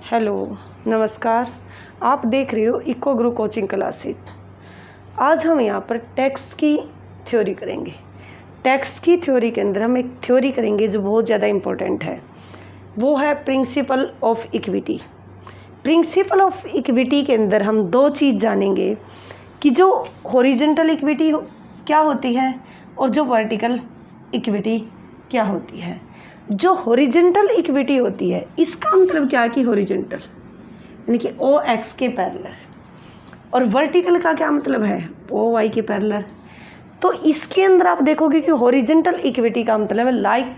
Hello, नमस्कार। आप देख रहे हो इको गुरु कोचिंग क्लासेस। आज हम यहाँ पर टैक्स की थ्योरी करेंगे। टैक्स की थ्योरी के अंदर हम एक थ्योरी करेंगे जो बहुत ज़्यादा इम्पोर्टेंट है, वो है principle of equity. Principle of equity के अंदर हम दो चीज़ जानेंगे कि जो हॉरिजॉन्टल इक्विटी क्या होती है और जो वर्टिकल इक्विटी क्या होती है। जो हॉरिजॉन्टल इक्विटी होती है इसका मतलब क्या है कि हॉरिजॉन्टल यानी कि ओ एक्स के पैरेलल, और वर्टिकल का क्या मतलब है, ओ वाई के पैरेलल। तो इसके अंदर आप देखोगे कि हॉरिजॉन्टल इक्विटी का मतलब है लाइक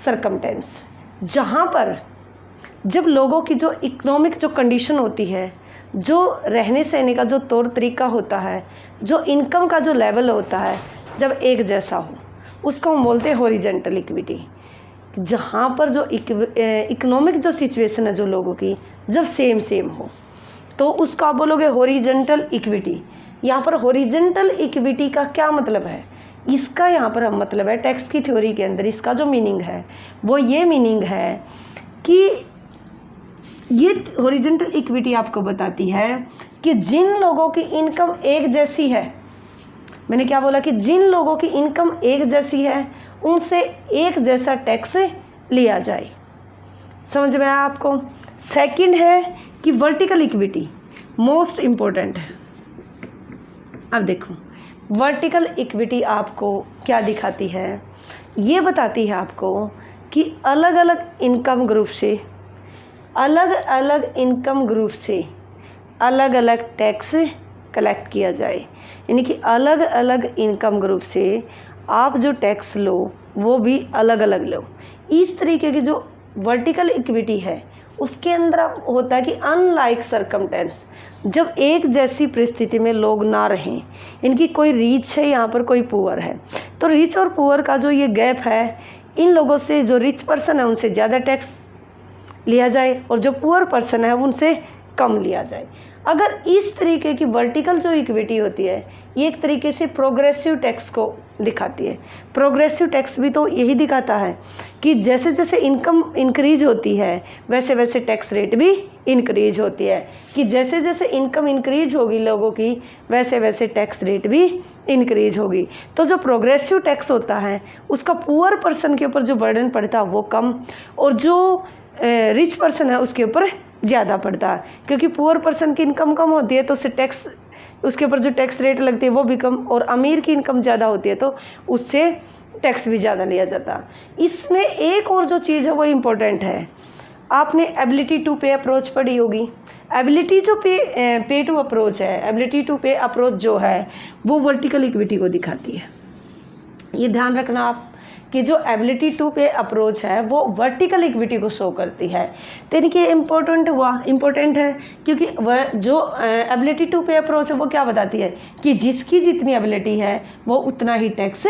सरकमटेंस, जहाँ पर जब लोगों की जो इकोनॉमिक जो कंडीशन होती है, जो रहने सहने का जो तौर तरीका होता है, जो इनकम का जो लेवल होता है, जब एक जैसा हो, उसको हम बोलते हैं हॉरिजॉन्टल इक्विटी। जहाँ पर जो इकोनॉमिक जो सिचुएशन है जो लोगों की जब सेम हो, तो उसको आप बोलोगे हॉरिजॉन्टल इक्विटी। यहाँ पर हॉरिजॉन्टल इक्विटी का क्या मतलब है, इसका यहाँ पर हम मतलब है टैक्स की थ्योरी के अंदर इसका जो मीनिंग है वो ये मीनिंग है कि ये हॉरिजॉन्टल इक्विटी आपको बताती है कि जिन लोगों की इनकम एक जैसी है, मैंने क्या बोला कि जिन लोगों की इनकम एक जैसी है उनसे एक जैसा टैक्स लिया जाए। समझ में आया आपको। सेकंड है कि वर्टिकल इक्विटी मोस्ट इम्पोर्टेंट है। अब देखो वर्टिकल इक्विटी आपको क्या दिखाती है, ये बताती है आपको कि अलग अलग इनकम ग्रुप से अलग अलग टैक्स कलेक्ट किया जाए। यानी कि अलग अलग इनकम ग्रुप से आप जो टैक्स लो वो भी अलग अलग लो। इस तरीके की जो वर्टिकल इक्विटी है उसके अंदर होता है कि अनलाइक सरकमटेंस, जब एक जैसी परिस्थिति में लोग ना रहें, इनकी कोई रिच है यहाँ पर कोई पुअर है, तो रिच और पुअर का जो ये गैप है, इन लोगों से जो रिच पर्सन है उनसे ज़्यादा टैक्स लिया जाए और जो पुअर पर्सन है उनसे कम लिया जाए। अगर इस तरीके की वर्टिकल जो इक्विटी होती है ये एक तरीके से प्रोग्रेसिव टैक्स को दिखाती है। प्रोग्रेसिव टैक्स भी तो यही दिखाता है कि जैसे जैसे इनकम इंक्रीज होती है वैसे वैसे टैक्स रेट भी इंक्रीज होती है, कि जैसे जैसे इनकम इंक्रीज होगी लोगों की वैसे वैसे टैक्स रेट भी इंक्रीज होगी। तो जो प्रोग्रेसिव टैक्स होता है उसका पुअर पर्सन के ऊपर जो बर्डन पड़ता है वो कम, और जो रिच पर्सन है उसके ऊपर ज़्यादा पड़ता है, क्योंकि पुअर पर्सन की इनकम कम होती है तो उससे टैक्स, उसके ऊपर जो टैक्स रेट लगती है वो भी कम, और अमीर की इनकम ज़्यादा होती है तो उससे टैक्स भी ज़्यादा लिया जाता है। इसमें एक और जो चीज़ है वो इम्पोर्टेंट है, आपने एबिलिटी टू पे अप्रोच पढ़ी होगी। एबिलिटी जो पे टू अप्रोच है, एबिलिटी टू पे अप्रोच जो है वो वर्टिकल इक्विटी को दिखाती है। ये ध्यान रखना आप कि जो एबिलिटी टू पे अप्रोच है वो वर्टिकल इक्विटी को शो करती है। तो यानी कि इम्पोर्टेंट है क्योंकि वह जो एबिलिटी टू पे अप्रोच है वो क्या बताती है कि जिसकी जितनी एबिलिटी है वो उतना ही टैक्स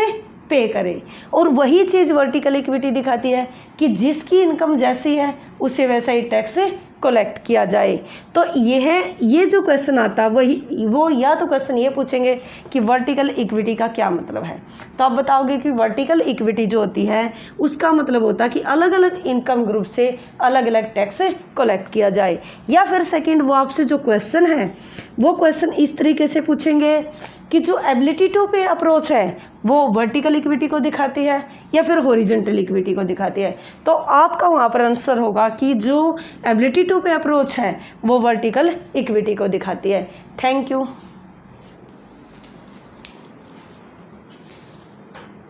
पे करे, और वही चीज़ वर्टिकल इक्विटी दिखाती है कि जिसकी इनकम जैसी है उससे वैसा ही टैक्स कलेक्ट किया जाए। तो ये जो क्वेश्चन आता है वो या तो क्वेश्चन ये पूछेंगे कि वर्टिकल इक्विटी का क्या मतलब है, तो आप बताओगे कि वर्टिकल इक्विटी जो होती है उसका मतलब होता है कि अलग अलग इनकम ग्रुप से अलग अलग टैक्स कलेक्ट किया जाए। या फिर सेकंड वो आपसे जो क्वेश्चन है वो क्वेश्चन इस तरीके से पूछेंगे कि जो एबिलिटी टू पे अप्रोच है वो वर्टिकल इक्विटी को दिखाती है या फिर हॉरिजॉन्टल इक्विटी को दिखाती है। तो आपका वहाँ पर आंसर होगा कि जो एबिलिटी टू पे अप्रोच है वो वर्टिकल इक्विटी को दिखाती है। Thank you.